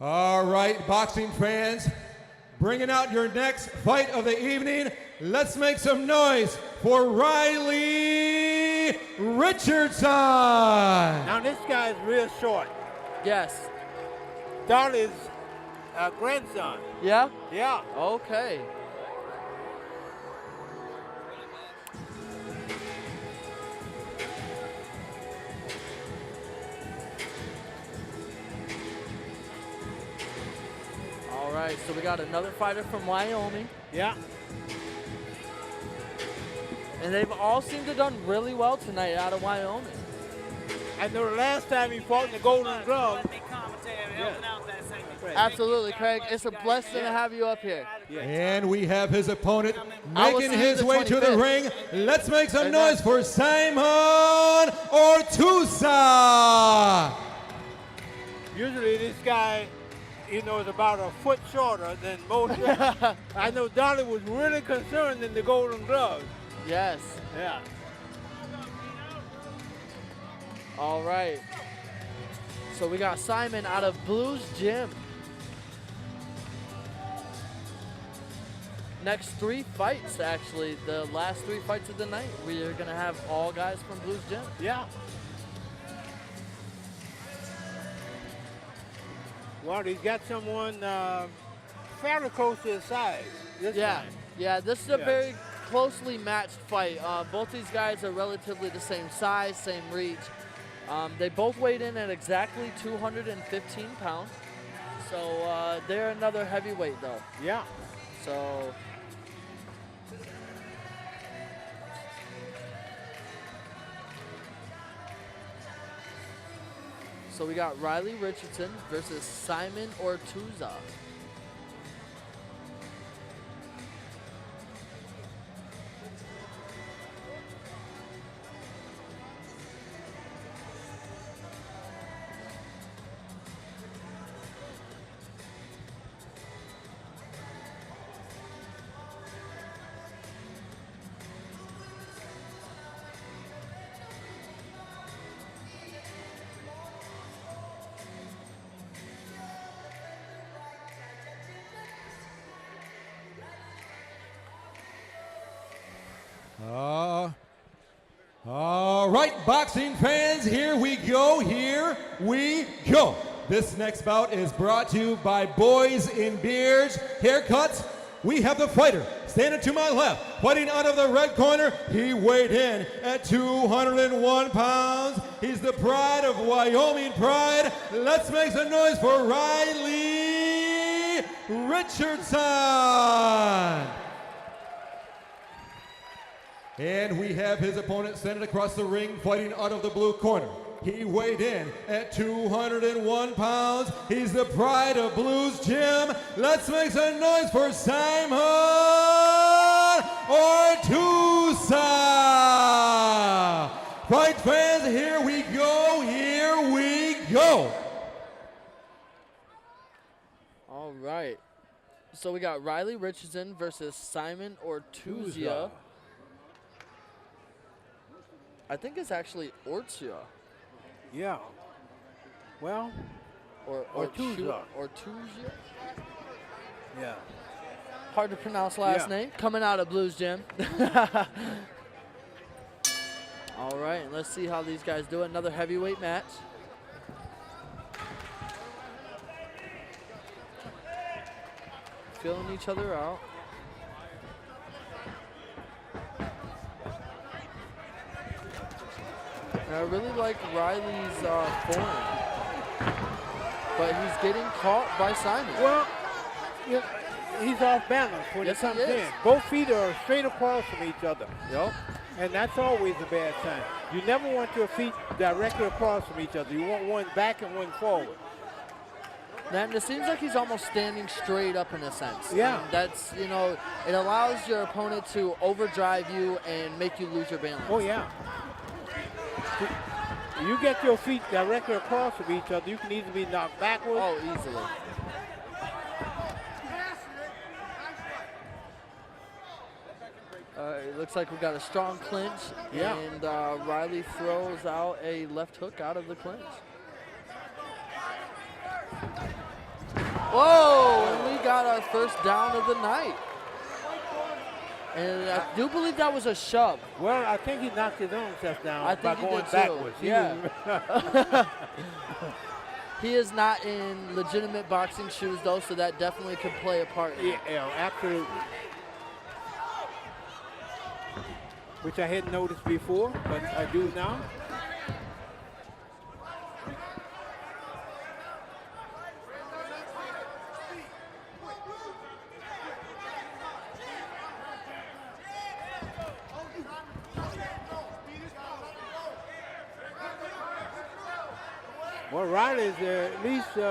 All right, boxing fans, bringing out your next fight of the evening. Let's make some noise for Riley Richardson. Now this guy's real short. Yes. Dolly's grandson. Yeah? Yeah. Okay. All right, so we got another fighter from Wyoming. Yeah. And they've all seemed to have done really well tonight out of Wyoming. I know the last time he fought in the Golden Glove. Absolutely, Craig. It's a blessing to have you up here. And we have his opponent making his way to the ring. Let's make some noise for Simon Ortsua. Usually this guy, is about a foot shorter than most. I know Dolly was really concerned in the Golden Gloves. Yes. Yeah. All right. So we got Simon out of Blues Gym. Next 3 fights, actually, the last 3 fights of the night, we are going to have all guys from Blues Gym. Yeah. Well, he's got someone fairly close to his size. Yeah, this is a very closely matched fight. Both these guys are relatively the same size, same reach. They both weighed in at exactly 215 pounds. So they're another heavyweight, though. Yeah. So we got Riley Richardson versus Simon Ortsua. All right, boxing fans, here we go. This next bout is brought to you by Boys in Beards Haircuts. We have the fighter standing to my left, fighting out of the red corner. He weighed in at 201 pounds. He's the pride of Wyoming Pride. Let's make some noise for Riley Richardson. And we have his opponent standing across the ring, fighting out of the blue corner. He weighed in at 201 pounds. He's the pride of Blues Gym. Let's make some noise for Simon Ortsua. Fight fans, here we go. All right. So we got Riley Richardson versus Simon Ortsua. I think it's actually Ortsua. Yeah. Well, Ortsua. Yeah. Hard to pronounce last name. Coming out of Blues Gym. All right, let's see how these guys do. Another heavyweight match. Feeling each other out. I really like Riley's form, but he's getting caught by Simon. Well, he's off balance when he comes in. Both feet are straight across from each other. Yep. And that's always a bad sign. You never want your feet directly across from each other. You want one back and one forward. And it seems like he's almost standing straight up in a sense. Yeah. And that's, it allows your opponent to overdrive you and make you lose your balance. Oh, yeah. You get your feet directly across from each other, you can easily be knocked backwards. Oh, easily. It looks like we got a strong clinch. Yeah. And Riley throws out a left hook out of the clinch. Whoa, and we got our first down of the night. And I do believe that was a shove. Well, I think he knocked his own self down I by think he going did backwards. too. Yeah. He is not in legitimate boxing shoes, though, so that definitely could play a part. Yeah, absolutely. Which I hadn't noticed before, but I do now. Well, Riley's at least He's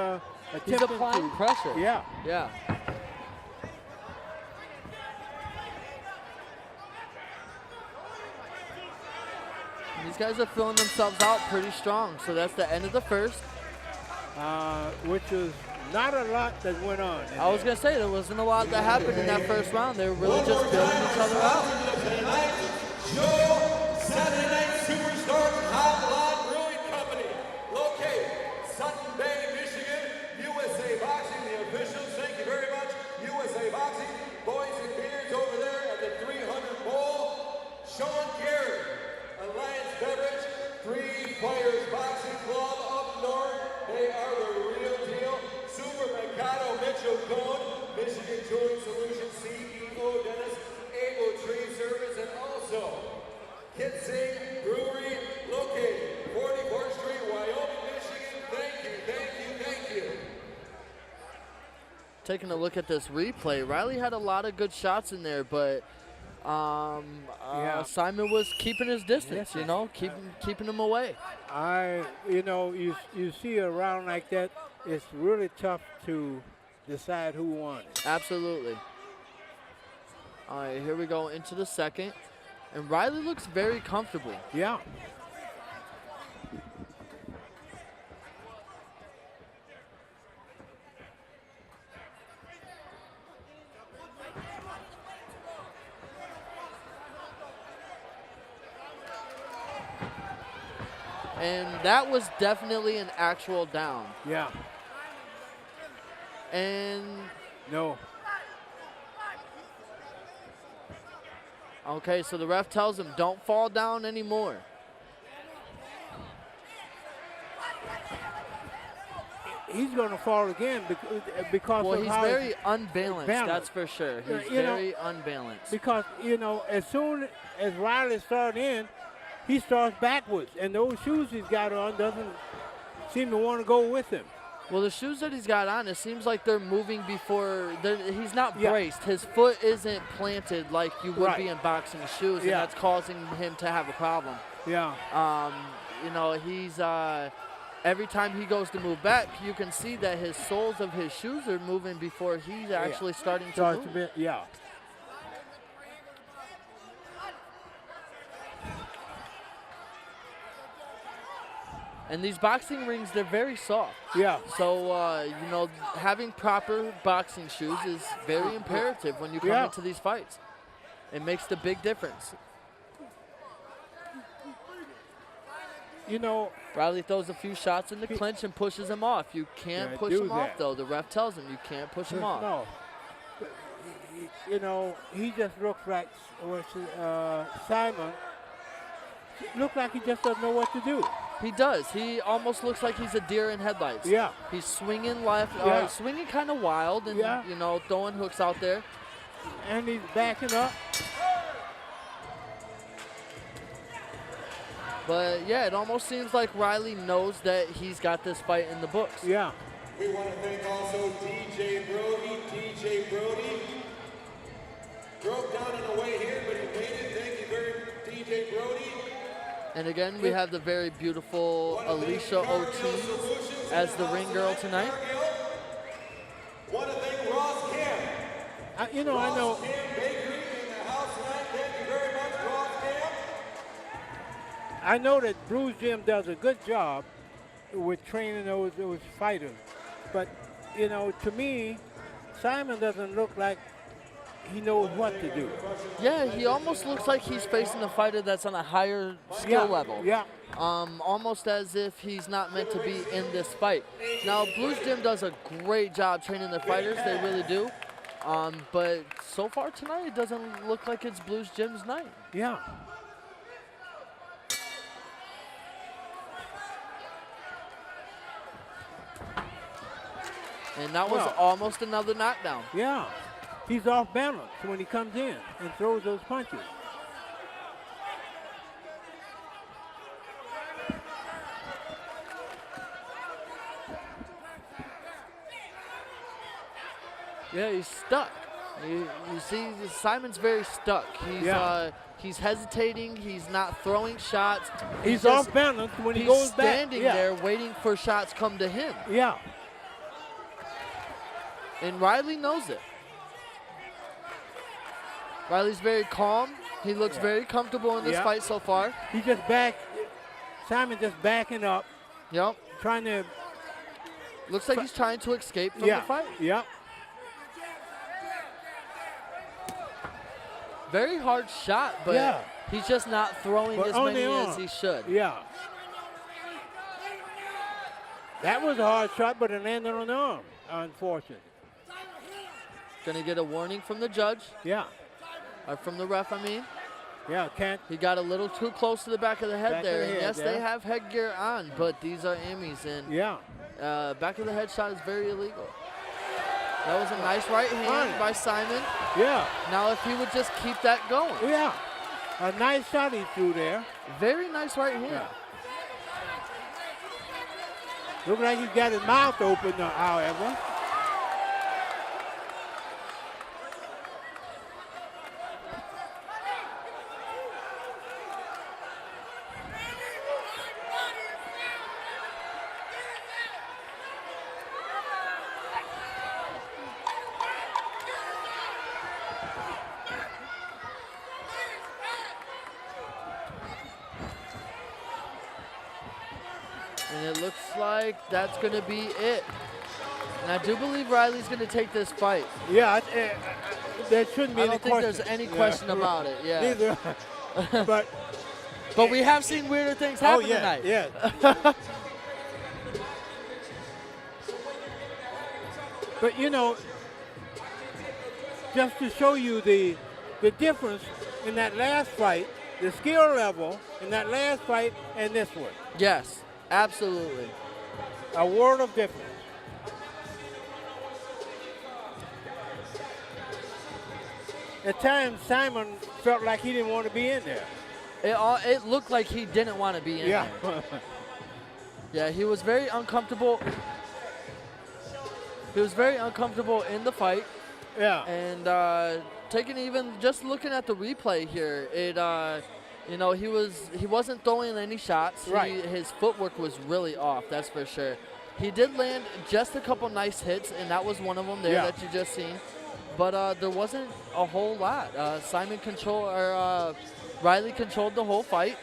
attempting applying to pressure. Yeah. Yeah. These guys are filling themselves out pretty strong, so that's the end of the first. Which was not a lot that went on. I was going to say, there wasn't a lot that happened in that first round. They were really just building each other out. Saturday Night Superstar Hotline Brewing Company, located Sutton Bay, Michigan. USA Boxing, the officials. Thank you very much. USA Boxing, boys and beers over there at the 300 bowl. Sean Gary, Alliance Beverage, Three Players Boxing Club up north. They are the real deal. Super Mercado, Mitchell Cohn, Michigan Touring Solutions CEO Dennis, Able Tree Service, and also Kitsing Brewery, located 44th Street, Wyoming, Michigan. Thank you, thank you, thank you. Taking a look at this replay, Riley had a lot of good shots in there, but Simon was keeping his distance, you know, keeping him away. You see a round like that, it's really tough to decide who won. Absolutely. All right, here we go into the second. And Riley looks very comfortable. Yeah. And that was definitely an actual down. Yeah. And No. okay, so the ref tells him, don't fall down anymore. He's going to fall again because Well, of he's how very unbalanced, balanced. that's for sure. He's You know, very unbalanced. Because, as soon as Riley starts in, he starts backwards. And those shoes he's got on doesn't seem to want to go with him. Well, the shoes that he's got on, it seems like they're moving before. He's not Yeah. braced. His foot isn't planted like you would Right. be in boxing shoes, and Yeah. that's causing him to have a problem. Yeah. He's every time he goes to move back, you can see that his soles of his shoes are moving before he's actually starting to move. Yeah. And these boxing rings, they're very soft. Yeah. So, having proper boxing shoes is very imperative when you come Yeah. into these fights. It makes the big difference. Riley throws a few shots in the clinch and pushes him off. You can't push him off, though. The ref tells him you can't push him off. No. He just looks like Simon. Looks like he just doesn't know what to do. He does. He almost looks like he's a deer in headlights. Yeah. He's swinging left, Yeah. swinging kind of wild, and Yeah. throwing hooks out there. And he's backing up. But yeah, it almost seems like Riley knows that he's got this fight in the books. Yeah. We want to thank also DJ Brody. DJ Brody broke down on the way here, but he made it. Thank you very much, DJ Brody. And again, we have the very beautiful Alicia Ortiz as the ring girl tonight. Want to thank Ross Camp. I know. Camp Bakery in the house tonight. Thank you very much, Ross Camp. I know that Bruce Jim does a good job with training those fighters. But, to me, Simon doesn't look like he knows what to do. Yeah, he almost looks like he's facing a fighter that's on a higher skill level. Yeah. Almost as if he's not meant to be in this fight. Now, Blues Gym does a great job training their fighters. They really do. But so far tonight, it doesn't look like it's Blues Gym's night. Yeah. And that was almost another knockdown. Yeah. He's off balance when he comes in and throws those punches. Yeah, he's stuck. You see, Simon's very stuck. He's hesitating. He's not throwing shots. He's off balance when he goes back. He's standing there waiting for shots come to him. Yeah. And Riley knows it. Riley's very calm. He looks very comfortable in this fight so far. He's just Simon just backing up. Yep. Trying to. Looks like he's trying to escape from the fight. Yeah. Very hard shot, but he's just not throwing as many as he should. Yeah. That was a hard shot, but it landed on the arm, unfortunately. Gonna get a warning from the judge. Yeah. Or from the ref, I mean. Yeah, can't. He got a little too close to the back of the head there. And yes, they have headgear on, but these are Emmys. And back of the head shot is very illegal. That was a nice right hand by Simon. Yeah. Now if he would just keep that going. Yeah. A nice shot he threw there. Very nice right hand. Yeah. Looked like he got his mouth open, however. And it looks like that's going to be it. And I do believe Riley's going to take this fight. Yeah, there shouldn't be I any question. don't think there's any question about it. Yeah. Neither. But we have seen weirder things happen tonight. Yeah. But you know, just to show you the difference in that last fight, the skill level in that last fight and this one. Yes, absolutely. A world of difference. At times, Simon felt like he didn't want to be in there. It looked like he didn't want to be in there. Yeah, he was very uncomfortable. He was very uncomfortable in the fight. Yeah. And just looking at the replay here, you know, he wasn't throwing any shots. Right. His footwork was really off, that's for sure. He did land just a couple nice hits, and that was one of them there that you just seen. But there wasn't a whole lot. Riley controlled the whole fight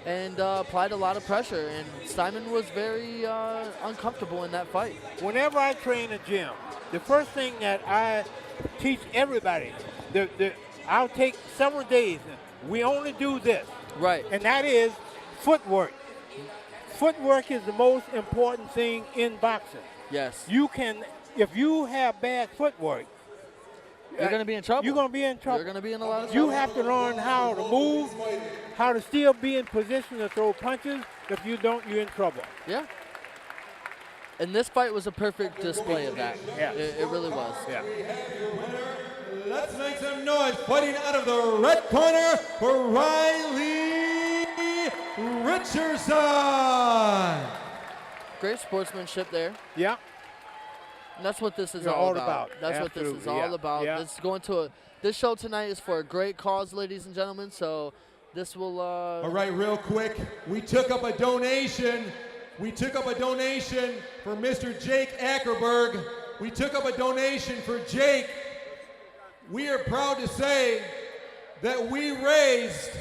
and applied a lot of pressure. And Simon was very uncomfortable in that fight. Whenever I train a gym, the first thing that I teach everybody, I'll take several days. We only do this. Right. And that is footwork. Footwork is the most important thing in boxing. Yes. If you have bad footwork, you're going to be in trouble. You're going to be in trouble. You're going to be in a lot of trouble. You have to learn how to move, how to still be in position to throw punches. If you don't, you're in trouble. Yeah. And this fight was a perfect display of that. Yeah. It really was. Yeah. Let's make some noise. Fighting out of the red corner for Riley Richardson. Great sportsmanship there. Yeah. And that's what this is You're all about. That's Absolutely. what this is all about. Yeah. This show tonight is for a great cause, ladies and gentlemen. So this will. All right, real quick. We took up a donation. We took up a donation for Mr. Jake Ackerberg. We took up a donation for Jake. We are proud to say that we raised,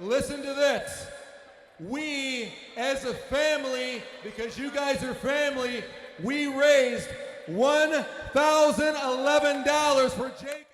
listen to this, we as a family, because you guys are family, we raised $1,011 for Jake.